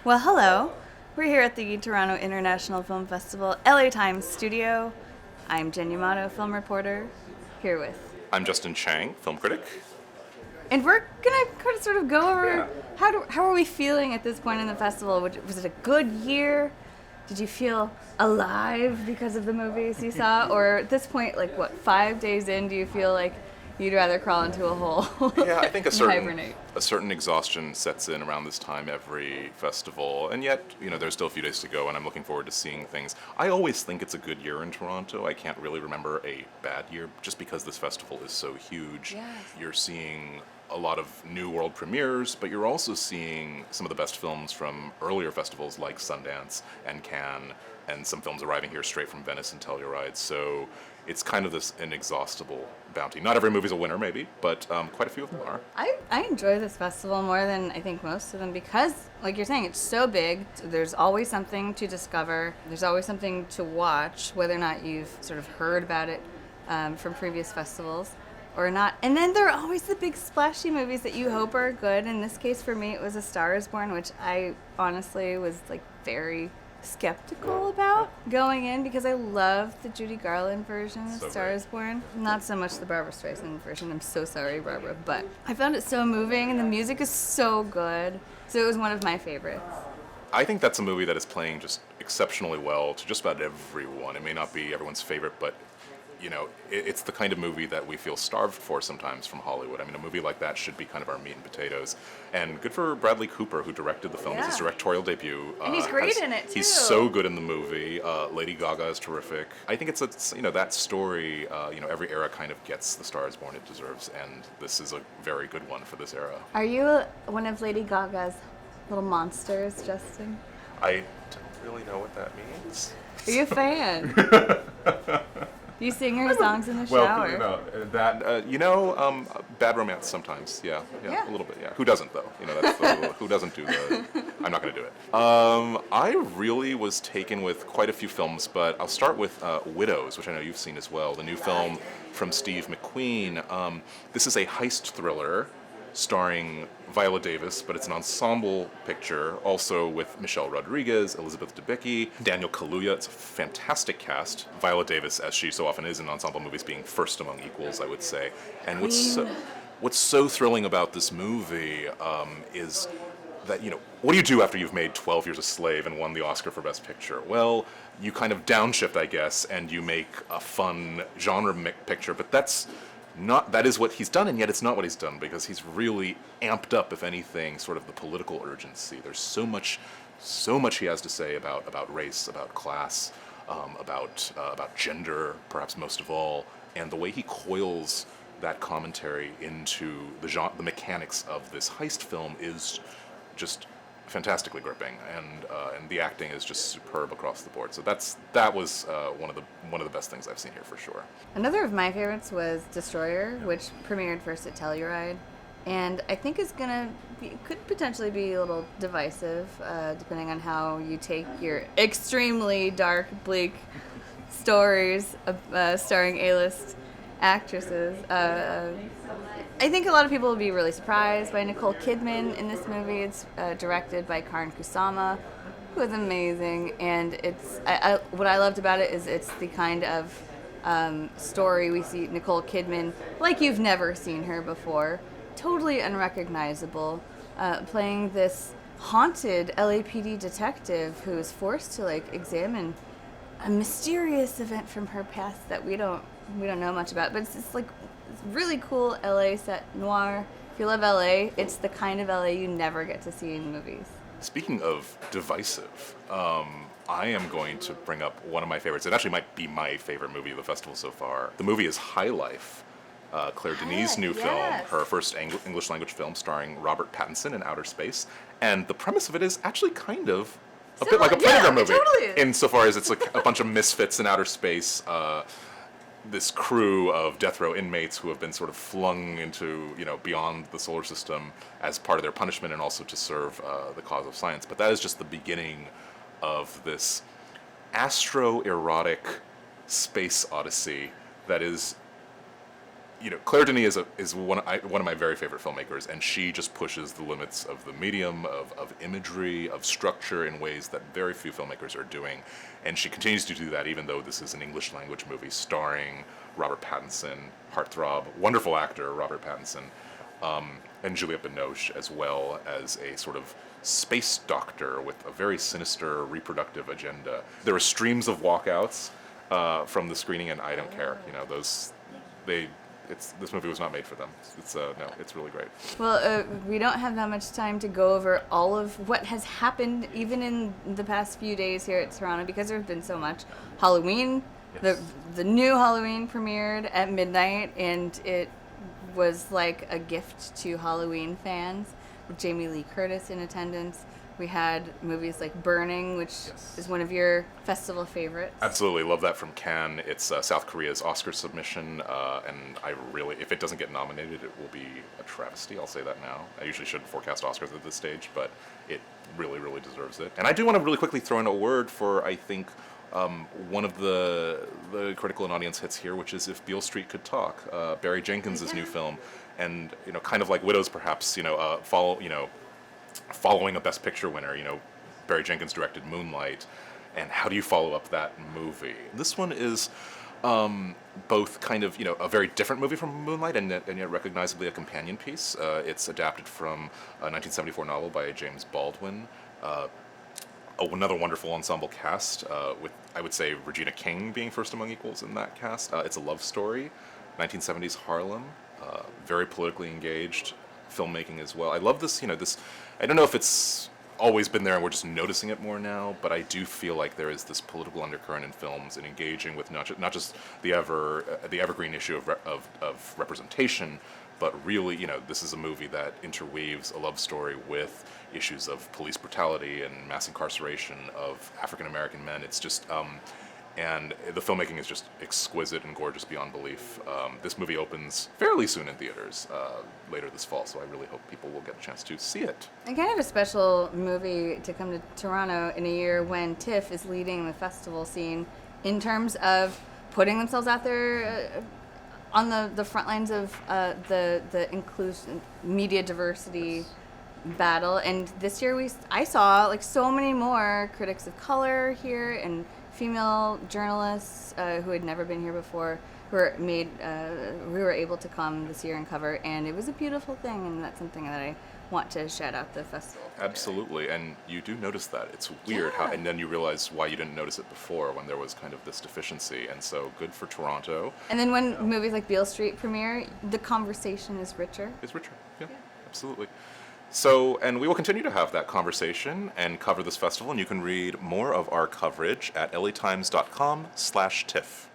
Well, hello. We're here at the Toronto International Film Festival, LA Times studio. I'm Jen Yamato, film reporter, here with. I'm Justin Chang, film critic. And we're gonna kind of sort of go over Yeah. how are we feeling at this point in the festival? Was it a good year? Did you feel alive because of the movies you saw? Or at this point, like what, 5 days in, do you feel like you'd rather crawl into a hole Yeah, I think and hibernate? a certain exhaustion sets in around this time every festival, and yet there's still a few days to go, and I'm looking forward to seeing things. I always think it's a good year in Toronto. I can't really remember a bad year, just because this festival is so huge. Yes. You're seeing a lot of new world premieres, but you're also seeing some of the best films from earlier festivals like Sundance and Cannes, and some films arriving here straight from Venice and Telluride. So it's kind of this inexhaustible bounty. Not every movie's a winner, maybe, but quite a few of them are. I enjoy this festival more than I think most of them because, like you're saying, it's so big. There's always something to discover. There's always something to watch, whether or not you've sort of heard about it from previous festivals or not. And then there are always the big splashy movies that you hope are good. In this case, for me, it was A Star is Born, which I honestly was like very skeptical about going in because I love the Judy Garland version of So Star great. is Born. Not so much the Barbara Streisand version. I'm so sorry, Barbara, but I found it so moving and the music is so good. So it was one of my favorites. I think that's a movie that is playing just exceptionally well to just about everyone. It may not be everyone's favorite, but it's the kind of movie that we feel starved for sometimes from Hollywood. I mean, a movie like that should be kind of our meat and potatoes. And good for Bradley Cooper, who directed the film. It's his Yeah. directorial debut. And he's great in it, too. He's so good in the movie. Lady Gaga is terrific. I think it's that story. Every era kind of gets the Star is Born it deserves, and this is a very good one for this era. Are you one of Lady Gaga's little monsters, Justin? I don't really know what that means. Are you a fan? Do you sing her songs in the shower? Bad Romance sometimes. Yeah, Yeah. a little bit. Yeah, who doesn't though? Who doesn't do the? I'm not going to do it. I really was taken with quite a few films, but I'll start with Widows, which I know you've seen as well. The new film from Steve McQueen. This is a heist thriller starring Viola Davis, but it's an ensemble picture, also with Michelle Rodriguez, Elizabeth Debicki, Daniel Kaluuya. It's a fantastic cast. Viola Davis, as she so often is in ensemble movies, being first among equals, I would say. And what's so thrilling about this movie is that, what do you do after you've made 12 Years a Slave and won the Oscar for Best Picture? Well, you kind of downshift, I guess, and you make a fun genre picture, but that is what he's done, and yet it's not what he's done, because he's really amped up, if anything, sort of the political urgency. There's so much he has to say about race, about class, about gender, perhaps most of all, and the way he coils that commentary into the mechanics of this heist film is just fantastically gripping, and the acting is just superb across the board. So that was one of the best things I've seen here for sure. Another of my favorites was Destroyer, which premiered first at Telluride, and I think could potentially be a little divisive, depending on how you take your extremely dark, bleak stories starring A-list actresses. I think a lot of people will be really surprised by Nicole Kidman in this movie. It's directed by Karin Kusama, who is amazing, and what I loved about it is it's the kind of story we see Nicole Kidman like you've never seen her before, totally unrecognizable, playing this haunted LAPD detective who is forced to examine a mysterious event from her past that we don't know much about, but it's really cool LA set noir. If you love LA, it's the kind of LA you never get to see in movies. Speaking of divisive, I am going to bring up one of my favorites. It actually might be my favorite movie of the festival so far. The movie is High Life, Claire Denis' new film, her first English language film starring Robert Pattinson in outer space. And the premise of it is actually kind of a bit like a Predator movie, totally is. insofar as it's like a bunch of misfits in outer space. This crew of death row inmates who have been sort of flung into, beyond the solar system as part of their punishment, and also to serve the cause of science. But that is just the beginning of this astro-erotic space odyssey that is Claire Denis is one of my very favorite filmmakers, and she just pushes the limits of the medium, of imagery, of structure in ways that very few filmmakers are doing. And she continues to do that, even though this is an English language movie starring Robert Pattinson, heartthrob, wonderful actor Robert Pattinson, and Juliette Binoche, as well as a sort of space doctor with a very sinister reproductive agenda. There were streams of walkouts from the screening, and I don't care. This movie was not made for them. It's really great. Well, we don't have that much time to go over all of what has happened, even in the past few days here at Toronto, because there's been so much. Halloween, Yes. the new Halloween premiered at midnight, and it was like a gift to Halloween fans, with Jamie Lee Curtis in attendance. We had movies like Burning, which is one of your festival favorites. Absolutely, love that from Cannes. It's South Korea's Oscar submission, and if it doesn't get nominated, it will be a travesty. I'll say that now. I usually shouldn't forecast Oscars at this stage, but it really, really deserves it. And I do want to really quickly throw in a word for, I think, one of the critical and audience hits here, which is If Beale Street Could Talk, Barry Jenkins' new film, and kind of like Widows, perhaps, following a Best Picture winner. Barry Jenkins directed Moonlight, and how do you follow up that movie? This one is both kind of a very different movie from Moonlight, and yet recognizably a companion piece. It's adapted from a 1974 novel by James Baldwin. Another wonderful ensemble cast, with, I would say, Regina King being first among equals in that cast. It's a love story, 1970s Harlem, very politically engaged filmmaking as well. I love this, I don't know if it's always been there and we're just noticing it more now, but I do feel like there is this political undercurrent in films and engaging with not just the evergreen issue of representation, but really, this is a movie that interweaves a love story with issues of police brutality and mass incarceration of African American men. It's just, and the filmmaking is just exquisite and gorgeous beyond belief. This movie opens fairly soon in theaters later this fall, so I really hope people will get a chance to see it. And kind of a special movie to come to Toronto in a year when TIFF is leading the festival scene in terms of putting themselves out there on the front lines of the inclusion, media diversity battle. And this year I saw like so many more critics of color here and female journalists who had never been here before, who were able to come this year and cover, and it was a beautiful thing, and that's something that I want to shout out the festival. Absolutely, and you do notice that. It's weird how, and then you realize why you didn't notice it before when there was kind of this deficiency, and so good for Toronto. And then when movies like Beale Street premiere, the conversation is richer. It's richer, yeah. Absolutely. So, and we will continue to have that conversation and cover this festival, and you can read more of our coverage at latimes.com/TIFF.